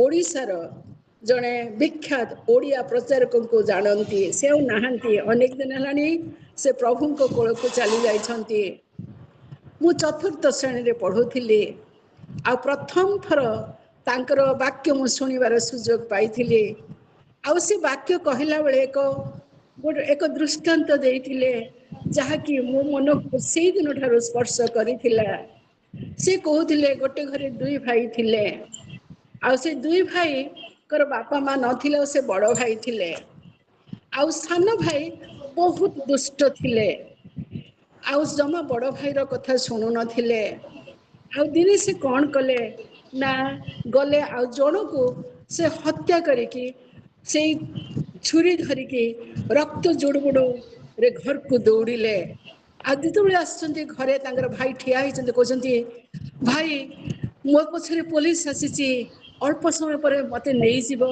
ଓଡ଼ିଶାର ଜଣେ ବିଖ୍ୟାତ ଓଡ଼ିଆ ପ୍ରଚାରକଙ୍କୁ ଜାଣନ୍ତି। ସେ ଆଉ ନାହାନ୍ତି, ଅନେକ ଦିନ ହେଲାଣି ସେ ପ୍ରଭୁଙ୍କ କୋଳକୁ ଚାଲି ଯାଇଛନ୍ତି। ମୁଁ ଚତୁର୍ଥ ଶ୍ରେଣୀରେ ପଢ଼ୁଥିଲି, ଆଉ ପ୍ରଥମ ଥର ତାଙ୍କର ବାକ୍ୟ ମୁଁ ଶୁଣିବାର ସୁଯୋଗ ପାଇଥିଲି। ଆଉ ସେ ବାକ୍ୟ କହିଲା ବେଳେ ଏକ ଦୃଷ୍ଟାନ୍ତ ଦେଇଥିଲେ, ଯାହାକି ମୋ ମନକୁ ସେଇଦିନ ଠାରୁ ସ୍ପର୍ଶ କରିଥିଲା। ସେ କହୁଥିଲେ ଗୋଟେ ଘରେ ଦୁଇ ଭାଇ ଥିଲେ, ଆଉ ସେ ଦୁଇ ଭାଇଙ୍କର ବାପା ମା ନଥିଲେ, ଆଉ ସେ ବଡ଼ ଭାଇ ଥିଲେ। ଆଉ ସାନ ଭାଇ ବହୁତ ଦୁଷ୍ଟ ଥିଲେ, ଆଉ ଜମା ବଡ଼ ଭାଇର କଥା ଶୁଣୁ ନଥିଲେ। ଆଉ ଦିନେ ସେ କଣ କଲେ ନା, ଗଲେ ଆଉ ଜଣକୁ ସେ ହତ୍ୟା କରିକି ସେଇ ଛୁରୀ ଧରିକି ରକ୍ତ ଜୁଡୁବୁଡୁରେ ଘରକୁ ଦୌଡ଼ିଲେ। ଆଉ ଯେତେବେଳେ ଆସିଛନ୍ତି ଘରେ, ତାଙ୍କର ଭାଇ ଠିଆ ହେଇଛନ୍ତି, କହୁଛନ୍ତି ଭାଇ ମୋ ପଛରେ ପୋଲିସ ଆସିଛି, ଅଳ୍ପ ସମୟ ପରେ ମତେ ନେଇଯିବ।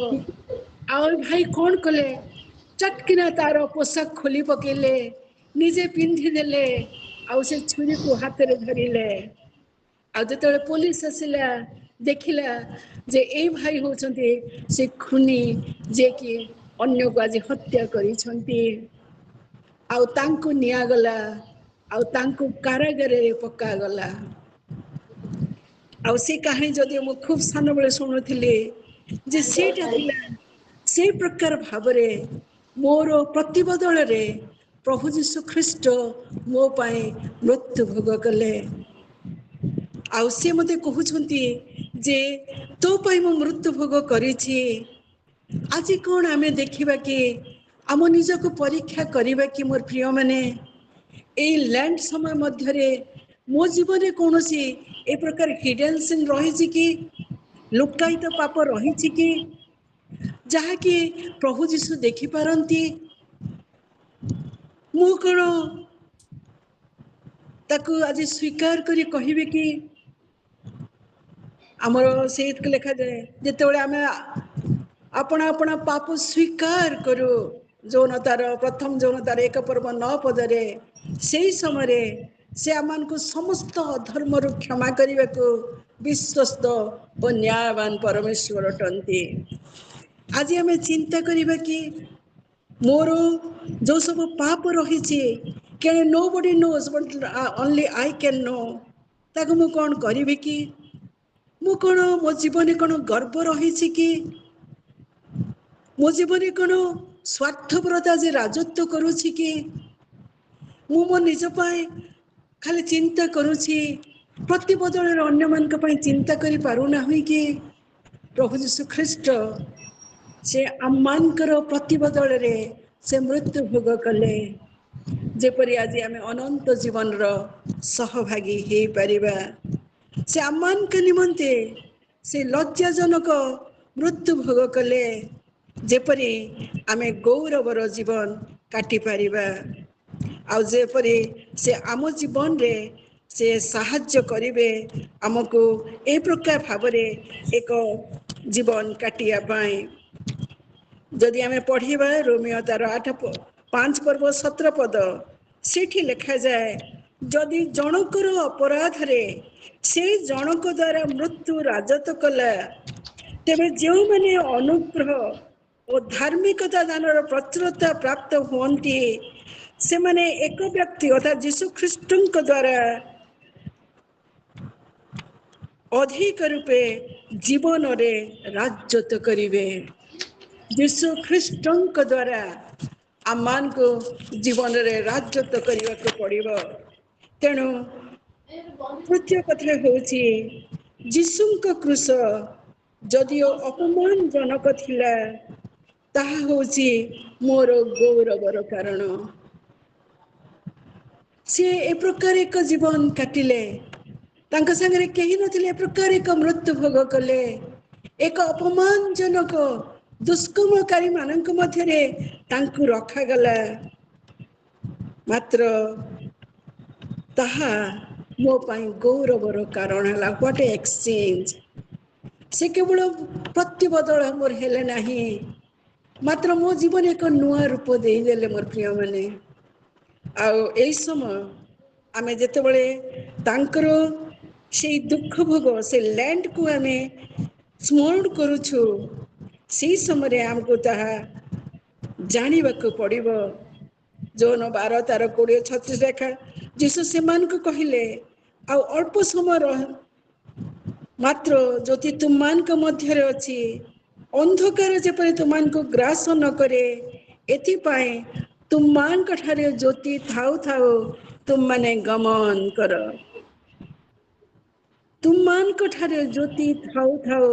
ଆଉ ଭାଇ କଣ କଲେ, ଚଟକିନା ତାର ପୋଷାକ ଖୋଲି ପକେଇଲେ, ନିଜେ ପିନ୍ଧିଦେଲେ, ଆଉ ସେ ଛୁରୀକୁ ହାତରେ ଧରିଲେ। ଆଉ ଯେତେବେଳେ ପୋଲିସ ଆସିଲା, ଦେଖିଲା ଯେ ଏଇ ଭାଇ ହଉଛନ୍ତି ସେ ଖୁନି, ଯିଏକି ଅନ୍ୟକୁ ଆଜି ହତ୍ୟା କରିଛନ୍ତି। ଆଉ ତାଙ୍କୁ ନିଆଗଲା, ଆଉ ତାଙ୍କୁ କାରାଗାରରେ ପକାଗଲା। ଆଉ ସେ କାହାଣୀ ଯଦି ମୁଁ ଖୁବ ସାନ ବେଳେ ଶୁଣୁଥିଲି, ଯେ ସେଇଟା ଥିଲା ସେଇ ପ୍ରକାର ଭାବରେ ମୋର ପ୍ରତିବଦଳରେ ପ୍ରଭୁ ଯୀଶୁ ଖ୍ରୀଷ୍ଟ ମୋ ପାଇଁ ମୃତ୍ୟୁ ଭୋଗ କଲେ। ଆଉ ସେ ମୋତେ କହୁଛନ୍ତି ଯେ ତୋ ପାଇଁ ମୁଁ ମୃତ୍ୟୁ ଭୋଗ କରିଛି। ଆଜି କଣ ଆମେ ଦେଖିବା କି, ଆମ ନିଜକୁ ପରୀକ୍ଷା କରିବା କି ମୋର ପ୍ରିୟ ମାନେ, ଏଇ ଲ୍ୟାଣ୍ଡ ସମୟ ମଧ୍ୟରେ ମୋ ଜୀବନରେ କୌଣସି ଏ ପ୍ରକାର ହିଡେନ୍ ସିନ୍ ରହିଛି କି, ଲୁକ୍କାୟିତ ପାପ ରହିଛି କି, ଯାହାକି ପ୍ରଭୁ ଯୀଶୁ ଦେଖିପାରନ୍ତି। ମୁଁ କଣ ତାକୁ ଆଜି ସ୍ୱୀକାର କରି କହିବି କି, ଆମର ସେଇଠି ଲେଖାଯାଏ ଯେତେବେଳେ ଆମେ ଆପଣା ଆପଣା ପାପ ସ୍ୱୀକାର କରୁ, ଯୌନତାର ପ୍ରଥମ ଯୌନତାର 1 ପର୍ବ 9 ପଦରେ ସେହି ସମୟରେ ସେ ଆମମାନଙ୍କୁ ସମସ୍ତ ଅଧର୍ମରୁ କ୍ଷମା କରିବାକୁ ବିଶ୍ୱସ୍ତ ଓ ନ୍ୟାୟବାନ ପରମେଶ୍ୱର ଅଟନ୍ତି। ଆଜି ଆମେ ଚିନ୍ତା କରିବା କି ମୋର ଯେଉଁ ସବୁ ପାପ ରହିଛି କେଣେ nobody knows but only I can know, ତାକୁ ମୁଁ କ'ଣ କରିବି କି? ମୁଁ କ'ଣ ମୋ ଜୀବନରେ କ'ଣ ଗର୍ବ ରହିଛି କି? ମୋ ଜୀବନରେ କ'ଣ ସ୍ୱାର୍ଥପରତା ଯେ ରାଜତ୍ୱ କରୁଛି କି? ମୁଁ ମୋ ନିଜ ପାଇଁ ଖାଲି ଚିନ୍ତା କରୁଛି, ପ୍ରତି ବଦଳରେ ଅନ୍ୟମାନଙ୍କ ପାଇଁ ଚିନ୍ତା କରିପାରୁନାହିଁ କି? ପ୍ରଭୁ ଯୀଶୁ ଖ୍ରୀଷ୍ଟ ସେ ଆମମାନଙ୍କର ପ୍ରତିବଦଳରେ ସେ ମୃତ୍ୟୁ ଭୋଗ କଲେ, ଯେପରି ଆଜି ଆମେ ଅନନ୍ତ ଜୀବନର ସହଭାଗୀ ହେଇପାରିବା। ସେ ଆମମାନଙ୍କ ନିମନ୍ତେ ସେ ଲଜ୍ଜାଜନକ ମୃତ୍ୟୁ ଭୋଗ କଲେ, ଯେପରି ଆମେ ଗୌରବର ଜୀବନ କାଟିପାରିବା। ଆଉ ଯେପରି ସେ ଆମ ଜୀବନରେ ସେ ସାହାଯ୍ୟ କରିବେ ଆମକୁ ଏ ପ୍ରକାର ଭାବରେ ଏକ ଜୀବନ କାଟିବା ପାଇଁ। ଯଦି ଆମେ ପଢ଼ିବା ରୋମିଓ ତାର 5 ପର୍ବ 17 ପଦ, ସେଠି ଲେଖାଯାଏ, ଯଦି ଜଣଙ୍କର ଅପରାଧରେ ସେ ଜଣକ ଦ୍ୱାରା ମୃତ୍ୟୁ ରାଜତ୍ୱ କଲା, ତେବେ ଯେଉଁମାନେ ଅନୁଗ୍ରହ ଓ ଧାର୍ମିକତା ଦାନର ପ୍ରଚୁରତା ପ୍ରାପ୍ତ ହୁଅନ୍ତି, ସେମାନେ ଏକ ବ୍ୟକ୍ତି ଅର୍ଥାତ୍ ଯୀଶୁ ଖ୍ରୀଷ୍ଟଙ୍କ ଦ୍ୱାରା ଅଧିକ ରୂପେ ଜୀବନରେ ରାଜତ୍ୱ କରିବେ। ଯୀଶୁ ଖ୍ରୀଷ୍ଟଙ୍କ ଦ୍ୱାରା ଆମମାନଙ୍କୁ ଜୀବନରେ ରାଜତ୍ୱ କରିବାକୁ ପଡ଼ିବ। ତେଣୁ ତୃତୀୟ କଥା ହେଉଛି, ଯୀଶୁଙ୍କ କ୍ରୁଶ ଯଦିଓ ଅପମାନଜନକ ଥିଲା, ତାହା ହେଉଛି ମୋର ଗୌରବର କାରଣ। ସେ ଏ ପ୍ରକାର ଏକ ଜୀବନ କାଟିଲେ, ତାଙ୍କ ସାଙ୍ଗରେ କେହି ନଥିଲେ, ଏ ପ୍ରକାର ଏକ ମୃତ୍ୟୁ ଭୋଗ କଲେ, ଏକ ଅପମାନଜନକ ଦୁଷ୍କର୍ମକାରୀ ମାନଙ୍କ ମଧ୍ୟରେ ତାଙ୍କୁ ରଖାଗଲା, ମାତ୍ର ତାହା ମୋ ପାଇଁ ଗୌରବର କାରଣ ହେଲା। What A exchange! ସେ କେବଳ ପ୍ରତିବଦଳ ମୋର ହେଲେ ନାହିଁ, ମାତ୍ର ମୋ ଜୀବନ ଏକ ନୂଆ ରୂପ ଦେଇଦେଲେ। ମୋର ପ୍ରିୟମାନେ, ଆଉ ଏଇ ସମୟ ଆମେ ଯେତେବେଳେ ତାଙ୍କର ସେଇ ଦୁଃଖ ଭୋଗ ସେ ଲ୍ୟାଣ୍ଡକୁ ଆମେ ସ୍ମରଣ କରୁଛୁ, ସେହି ସମୟରେ ଆମକୁ ତାହା ଜାଣିବାକୁ ପଡ଼ିବ। ଯୌନ 12 ତାର 20-36 ଲେଖା, ଯୀଶୁ ସେମାନଙ୍କୁ କହିଲେ, ଆଉ ଅଳ୍ପ ସମୟ ମାତ୍ର ଜ୍ୟୋତି ତୁମମାନଙ୍କ ମଧ୍ୟରେ ଅଛି, ଅନ୍ଧକାର ଯେପରି ତୁମମାନଙ୍କୁ ଗ୍ରାସ ନ କରେ, ଏଥିପାଇଁ ତୁମମାନଙ୍କ ଠାରେ ଜ୍ୟୋତି ଥାଉ ଥାଉ ତୁମମାନେ ଗମନ କର। ତୁମମାନଙ୍କ ଠାରେ ଜ୍ୟୋତି ଥାଉ ଥାଉ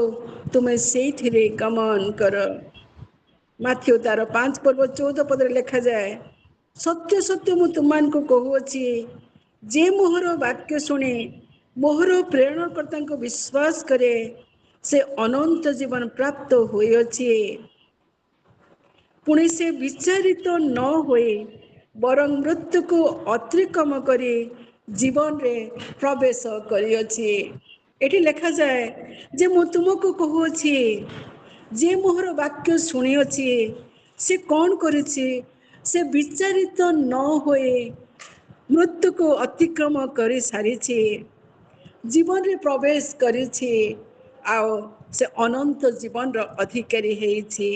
ତୁମେ ସେଇଥିରେ ଗମନ କର। ମାଥ୍ୟୁ ତାର 5 ପର୍ବ 14 ପଦରେ ଲେଖାଯାଏ, ସତ୍ୟ ସତ୍ୟ ମୁଁ ତୁମମାନଙ୍କୁ କହୁଅଛି, ଯେ ମୋହର ବାକ୍ୟ ଶୁଣି ମୋହର ପ୍ରେରଣକର୍ତ୍ତାଙ୍କୁ ବିଶ୍ୱାସ କରେ, ସେ ଅନନ୍ତ ଜୀବନ ପ୍ରାପ୍ତ ହୋଇଅଛି। ପୁଣି ସେ ବିଚାରିତ ନ ହୋଇ ବରଂ ମୃତ୍ୟୁକୁ ଅତିକ୍ରମ କରି ଜୀବନରେ ପ୍ରବେଶ କରିଅଛି। ଏଠି ଲେଖାଯାଏ ଯେ ମୁଁ ତୁମକୁ କହୁଅଛି, ଯେ ମୋହର ବାକ୍ୟ ଶୁଣିଅଛି, ସେ କ'ଣ କରିଛି? ସେ ବିଚାରିତ ନ ହୋଇ ମୃତ୍ୟୁକୁ ଅତିକ୍ରମ କରି ସାରିଛି, ଜୀବନରେ ପ୍ରବେଶ କରିଛି, ଆଉ ସେ ଅନନ୍ତ ଜୀବନର ଅଧିକାରୀ ହେଇଛି।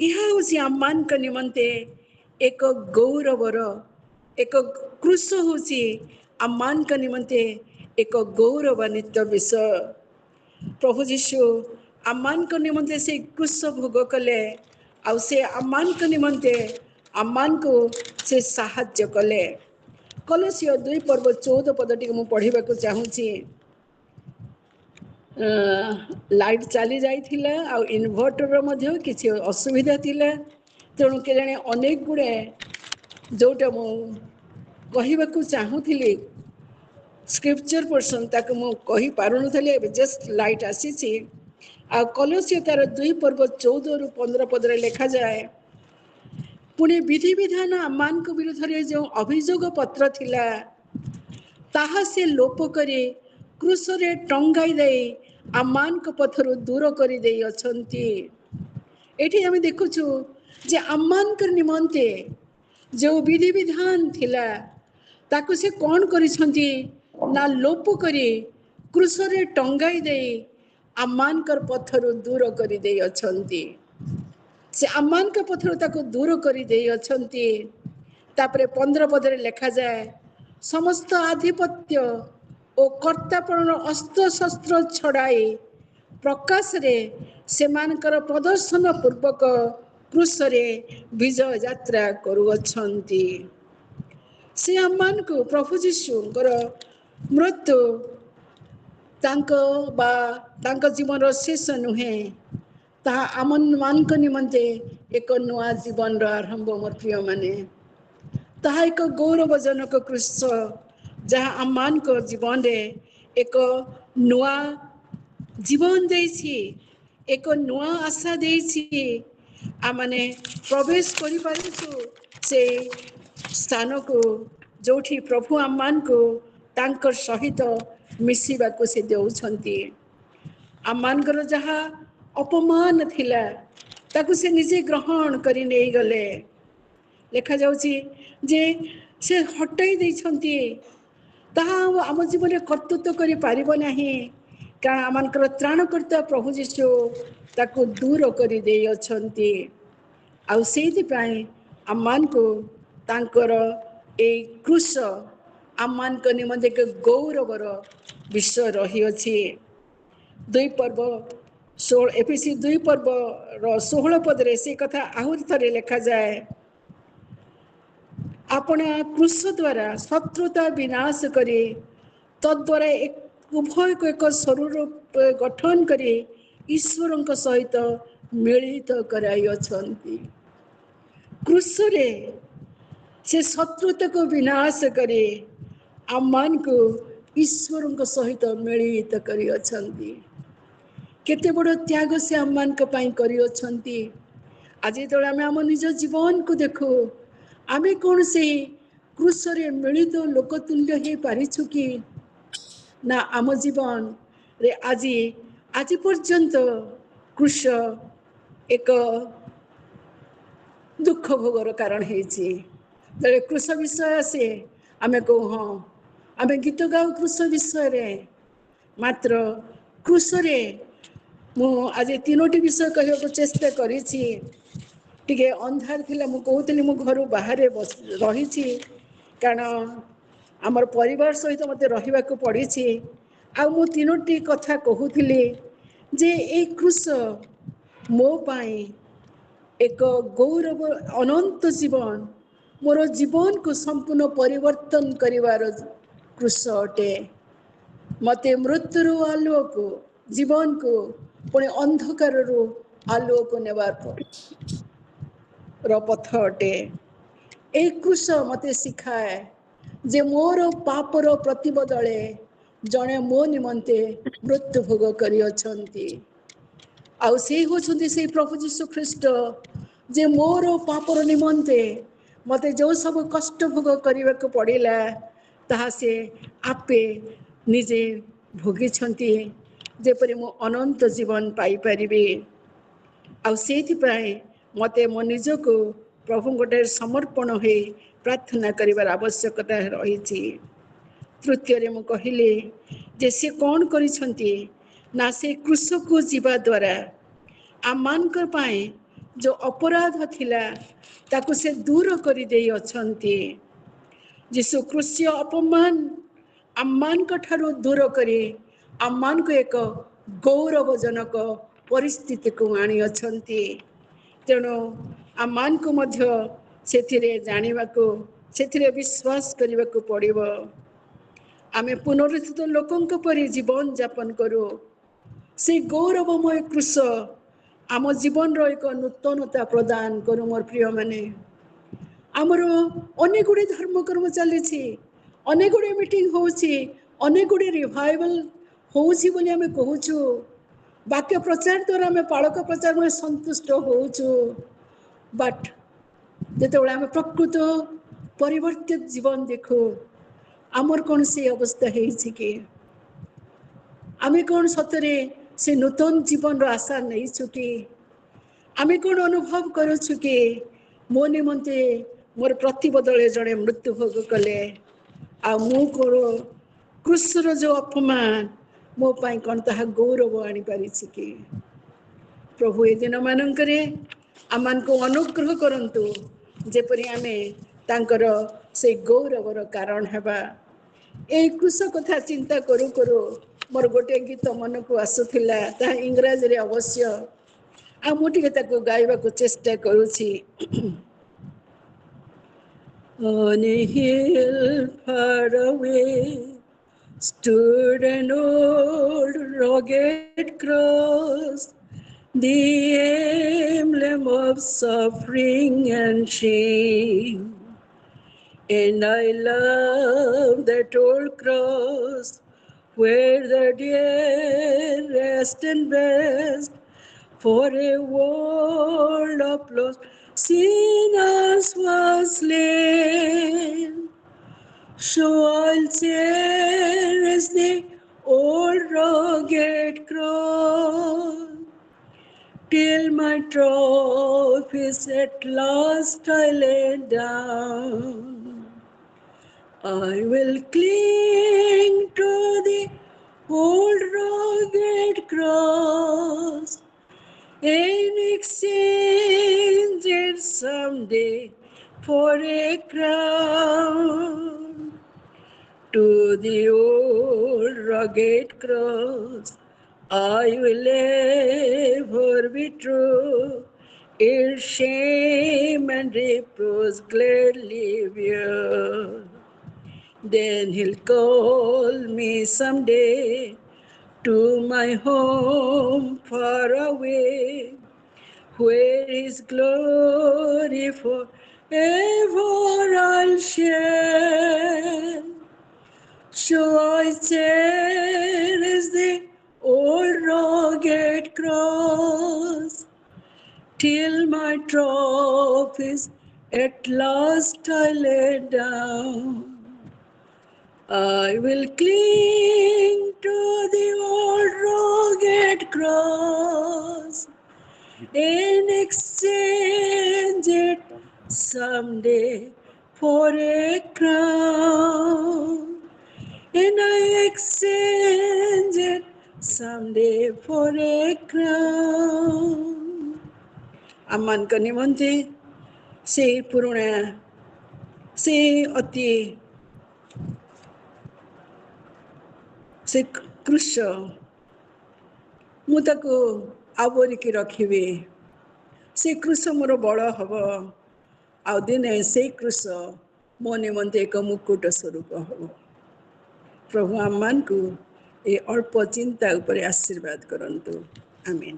ଏହା ହେଉଛି ଆମମାନଙ୍କ ନିମନ୍ତେ ଏକ ଗୌରବର ଏକ କୃଷ, ହେଉଛି ଆମମାନଙ୍କ ନିମନ୍ତେ ଏକ ଗୌରବାନ୍ୱିତ ବିଷୟ। ପ୍ରଭୁ ଯୀଶୁ ଆମମାନଙ୍କ ନିମନ୍ତେ ସେ କୃଷ ଭୋଗ କଲେ, ଆଉ ସେ ଆମମାନଙ୍କ ନିମନ୍ତେ ଆମମାନଙ୍କୁ ସେ ସାହାଯ୍ୟ କଲେ। କଲୋସିଓ 2 ପର୍ବ 14 ପଦଟିକୁ ମୁଁ ପଢ଼ିବାକୁ ଚାହୁଁଛି। ଲାଇଟ୍ ଚାଲି ଯାଇଥିଲା, ଆଉ ଇନଭର୍ଟରର ମଧ୍ୟ କିଛି ଅସୁବିଧା ଥିଲା, ତେଣୁ କେଜାଣି ଅନେକ ଗୁଡ଼ିଏ ଯେଉଁଟା ମୁଁ କହିବାକୁ ଚାହୁଁଥିଲି ସ୍କ୍ରିପ୍ଚର ପୋର୍ସନ୍, ତାକୁ ମୁଁ କହିପାରୁନଥିଲି, ଏବେ ଜଷ୍ଟ ଲାଇଟ୍ ଆସିଛି। ଆଉ କଲୋସିଓ ତାର 2 ପର୍ବ 14-15 ପଦରେ ଲେଖାଯାଏ, ପୁଣି ବିଧିବିଧାନ ଆମମାନଙ୍କ ବିରୁଦ୍ଧରେ ଯେଉଁ ଅଭିଯୋଗ ପତ୍ର ଥିଲା, ତାହା ସେ ଲୋପ କରି କ୍ରୁଶରେ ଟଙ୍ଗାଇ ଦେଇ ଆମମାନଙ୍କ ପଥରୁ ଦୂର କରିଦେଇ ଅଛନ୍ତି। ଏଠି ଆମେ ଦେଖୁଛୁ ଯେ ଆମମାନଙ୍କର ନିମନ୍ତେ ଯେଉଁ ବିଧି ବିଧାନ ଥିଲା ତାକୁ ସେ କ'ଣ କରିଛନ୍ତି ନା ଲୋପ କରି କ୍ରୁଶରେ ଟଙ୍ଗାଇ ଦେଇ ଆମମାନଙ୍କର ପଥରୁ ଦୂର କରିଦେଇ ଅଛନ୍ତି। ସେ ଆମମାନଙ୍କ ପଥରୁ ତାକୁ ଦୂର କରିଦେଇ ଅଛନ୍ତି। ତାପରେ 15 ପଦରେ ଲେଖାଯାଏ, ସମସ୍ତ ଆଧିପତ୍ୟ ଓ କର୍ତ୍ତାପଣର ଅସ୍ତ୍ରଶସ୍ତ୍ର ଛଡ଼ାଇ ପ୍ରକାଶରେ ସେମାନଙ୍କର ପ୍ରଦର୍ଶନ ପୂର୍ବକ କ୍ରୁଶରେ ବିଜୟ ଯାତ୍ରା କରୁଅଛନ୍ତି। ସେ ଆମମାନଙ୍କୁ ପ୍ରଭୁ ଯୀଶୁଙ୍କର ମୃତ୍ୟୁ ତାଙ୍କ ବା ତାଙ୍କ ଜୀବନର ଶେଷ ନୁହେଁ, ତାହା ଆମମାନଙ୍କ ନିମନ୍ତେ ଏକ ନୂଆ ଜୀବନର ଆରମ୍ଭ। ମୋର ପ୍ରିୟମାନେ, ତାହା ଏକ ଗୌରବଜନକ କ୍ରୁଶ ଯାହା ଆମମାନଙ୍କ ଜୀବନରେ ଏକ ନୂଆ ଜୀବନ ଦେଇଛି, ଏକ ନୂଆ ଆଶା ଦେଇଛି। ଆମମାନେ ପ୍ରବେଶ କରିପାରିଛୁ ସେଇ ସ୍ଥାନକୁ ଯେଉଁଠି ପ୍ରଭୁ ଆମମାନଙ୍କୁ ତାଙ୍କ ସହିତ ମିଶିବାକୁ ସେ ଦେଉଛନ୍ତି। ଆମମାନଙ୍କର ଯାହା ଅପମାନ ଥିଲା ତାକୁ ସେ ନିଜେ ଗ୍ରହଣ କରି ନେଇଗଲେ। ଲେଖାଯାଉଛି ଯେ ସେ ହଟାଇ ଦେଇଛନ୍ତି, ତାହା ଆମ ଜୀବନରେ କର୍ତ୍ତୃତ୍ୱ କରିପାରିବ ନାହିଁ, କାରଣ ଆମମାନଙ୍କର ତ୍ରାଣକର୍ତ୍ତା ପ୍ରଭୁ ଯୀଶୁ ତାକୁ ଦୂର କରିଦେଇ ଅଛନ୍ତି। ଆଉ ସେଇଥିପାଇଁ ଆମମାନଙ୍କୁ ତାଙ୍କର ଏଇ କ୍ରୁଶ ଆମମାନଙ୍କ ନିମନ୍ତେ ଏକ ଗୌରବର ବିଷୟ ରହିଅଛି। ଏଫେସୀ 2 ପର୍ବର 16 ପଦରେ ସେ କଥା ଆହୁରି ଥରେ ଲେଖାଯାଏ, ଆପଣ କ୍ରୁଶ ଦ୍ୱାରା ଶତ୍ରୁତା ବିନାଶ କରି ତଦ୍ୱାରା ଉଭୟକୁ ଏକ ଶରୀର ଗଠନ କରି ଈଶ୍ୱରଙ୍କ ସହିତ ମିଳିତ କରାଇଅଛନ୍ତି। କ୍ରୁଶରେ ସେ ଶତ୍ରୁତାକୁ ବିନାଶ କରି ଆମମାନଙ୍କୁ ଈଶ୍ୱରଙ୍କ ସହିତ ମିଳିତ କରିଅଛନ୍ତି। କେତେ ବଡ଼ ତ୍ୟାଗ ସେ ଆମମାନଙ୍କ ପାଇଁ କରିଅଛନ୍ତି। ଆଜି ଯେତେବେଳେ ଆମେ ଆମ ନିଜ ଜୀବନକୁ ଦେଖୁ, ଆମେ କ'ଣ ସେହି କ୍ରୁଶରେ ମିଳିତ ଲୋକ ତୁଲ୍ୟ ହେଇପାରିଛୁ କି? ନା ଆମ ଜୀବନରେ ଆଜି ପର୍ଯ୍ୟନ୍ତ କ୍ରୁଶ ଏକ ଦୁଃଖ ଭୋଗର କାରଣ ହେଇଛି। ଯେତେବେଳେ କ୍ରୁଶ ବିଷୟ ଆସେ ଆମେ କହୁ ହଁ, ଆମେ ଗୀତ ଗାଉ କ୍ରୁଶ ବିଷୟରେ, ମାତ୍ର କ୍ରୁଶରେ ମୁଁ ଆଜି 3ଟି ବିଷୟ କହିବାକୁ ଚେଷ୍ଟା କରିଛି। ଟିକେ ଅନ୍ଧାର ଥିଲା, ମୁଁ କହୁଥିଲି ମୁଁ ଘରୁ ବାହାରେ ରହିଛି, କାରଣ ଆମର ପରିବାର ସହିତ ମୋତେ ରହିବାକୁ ପଡ଼ିଛି। ଆଉ ମୁଁ 3ଟି କଥା କହୁଥିଲି ଯେ ଏଇ କ୍ରୁଶ ମୋ ପାଇଁ ଏକ ଗୌରବ ଅନନ୍ତ ଜୀବନ, ମୋର ଜୀବନକୁ ସମ୍ପୂର୍ଣ୍ଣ ପରିବର୍ତ୍ତନ କରିବାର କ୍ରୁଶ ଅଟେ। ମୋତେ ମୃତ୍ୟୁରୁ ଆଲୁଅକୁ, ଜୀବନକୁ ପୁଣି ଅନ୍ଧକାରରୁ ଆଲୁଅକୁ ନେବାର ପଥ ଅଟେ। ଏହି କ୍ରୁଶ ମୋତେ ଶିଖାଏ ଯେ ମୋର ପାପର ପ୍ରତିବଦଳେ ଜଣେ ମୋ ନିମନ୍ତେ ମୃତ୍ୟୁ ଭୋଗ କରିଅଛନ୍ତି। ଆଉ ସେ ହେଉଛନ୍ତି ସେଇ ପ୍ରଭୁ ଯୀଶୁ ଖ୍ରୀଷ୍ଟ, ଯେ ମୋର ପାପର ନିମନ୍ତେ ମୋତେ ଯେଉଁ ସବୁ କଷ୍ଟ ଭୋଗ କରିବାକୁ ପଡ଼ିଲା ତାହା ସେ ଆପେ ନିଜେ ଭୋଗିଛନ୍ତି, ଯେପରି ମୁଁ ଅନନ୍ତ ଜୀବନ ପାଇପାରିବି। ଆଉ ସେଇଥିପାଇଁ ମୋତେ ମୋ ନିଜକୁ ପ୍ରଭୁଙ୍କଠାରେ ସମର୍ପଣ ହୋଇ ପ୍ରାର୍ଥନା କରିବାର ଆବଶ୍ୟକତା ରହିଛି। ତୃତୀୟରେ ମୁଁ କହିଲି ଯେ ସେ କ'ଣ କରିଛନ୍ତି ନା ସେ କ୍ରୁଶକୁ ଯିବା ଦ୍ୱାରା ଆମମାନଙ୍କ ପାଇଁ ଯେଉଁ ଅପରାଧ ଥିଲା ତାକୁ ସେ ଦୂର କରିଦେଇ ଅଛନ୍ତି। ଯୀଶୁ କ୍ରୁଶୀୟ ଅପମାନ ଆମମାନଙ୍କ ଠାରୁ ଦୂର କରି ଆମମାନଙ୍କୁ ଏକ ଗୌରବଜନକ ପରିସ୍ଥିତିକୁ ଆଣିଅଛନ୍ତି। ତେଣୁ ଆମମାନଙ୍କୁ ମଧ୍ୟ ସେଥିରେ ଜାଣିବାକୁ, ସେଥିରେ ବିଶ୍ୱାସ କରିବାକୁ ପଡ଼ିବ। ଆମେ ପୁନରୁତ୍ଥିତ ଲୋକଙ୍କ ପରି ଜୀବନ ଯାପନ କରୁ। ସେଇ ଗୌରବମୟ କ୍ରୁଶ ଆମ ଜୀବନର ଏକ ନୂତନତା ପ୍ରଦାନ କରୁ। ମୋର ପ୍ରିୟମାନେ, ଆମର ଅନେକ ଗୁଡ଼ିଏ ଧର୍ମକର୍ମ ଚାଲିଛି, ଅନେକ ଗୁଡ଼ିଏ ମିଟିଂ ହେଉଛି, ଅନେକ ଗୁଡ଼ିଏ ରିଭାଇଭାଲ ହେଉଛି ବୋଲି ଆମେ କହୁଛୁ। ବାକ୍ୟ ପ୍ରଚାର ଦ୍ୱାରା ଆମେ ପାଳକ ପ୍ରଚାର ସନ୍ତୁଷ୍ଟ ହେଉଛୁ। ବଟ୍ ଯେତେବେଳେ ଆମେ ପ୍ରକୃତ ପରିବର୍ତ୍ତିତ ଜୀବନ ଦେଖୁ, ଆମର କ'ଣ ସେ ଅବସ୍ଥା ହେଇଛି କି? ଆମେ କ'ଣ ସତରେ ସେ ନୂତନ ଜୀବନର ଆଶା ନେଇଛୁ କି? आमे कौन अनुभव करुछु कि मो निमंते मोर प्रतिबदले जड़े मृत्यु भोग कले आ मु कोर क्रूसर जो अपमान मो पाई कौन ताहा गौरव आनी पारिछि कि प्रभु ए दिन मानकरे आमान को अनुग्रह करंतु जेपरि आमे तांकर से गौरवर कारण हेबा। ए क्रूस कथा चिंता करू करू मोर गोटे गीत मन को आसुथिला ता इंग्रजी रे अवश्य आ मु टिके ताको गाइबा को चेष्टा करूछि। On a hill far away stood an old rugged cross, the emblem of suffering and shame. And I love that old cross where the dear rest and rest for a world of lost sinners was slain. So I'll cherish the old rugged cross till my trophies at last I lay down. I will cling to the old rugged cross and exchange it someday for a crown. To the old rugged cross I will ever be true, its shame and reproach gladly bear. Then he'll call me someday to my home far away, where his glory forever I'll share. So I cherish the old rugged cross till my trophies at last I lay down. I will cling to the old rugged cross and exchange it someday for a crown. And I exchange it someday for a crown. आमान का निमंते से पुरुଣା से अति से क्रूस मु ताको आवरिकी रखिबे से क्रूस मोर बड़ हब आ दिने से क्रूस मो निमंते एक मुकुट स्वरूप हब। प्रभु आमान को ए अल्प चिंता उपरे आशीर्वाद करंतु। आमीन।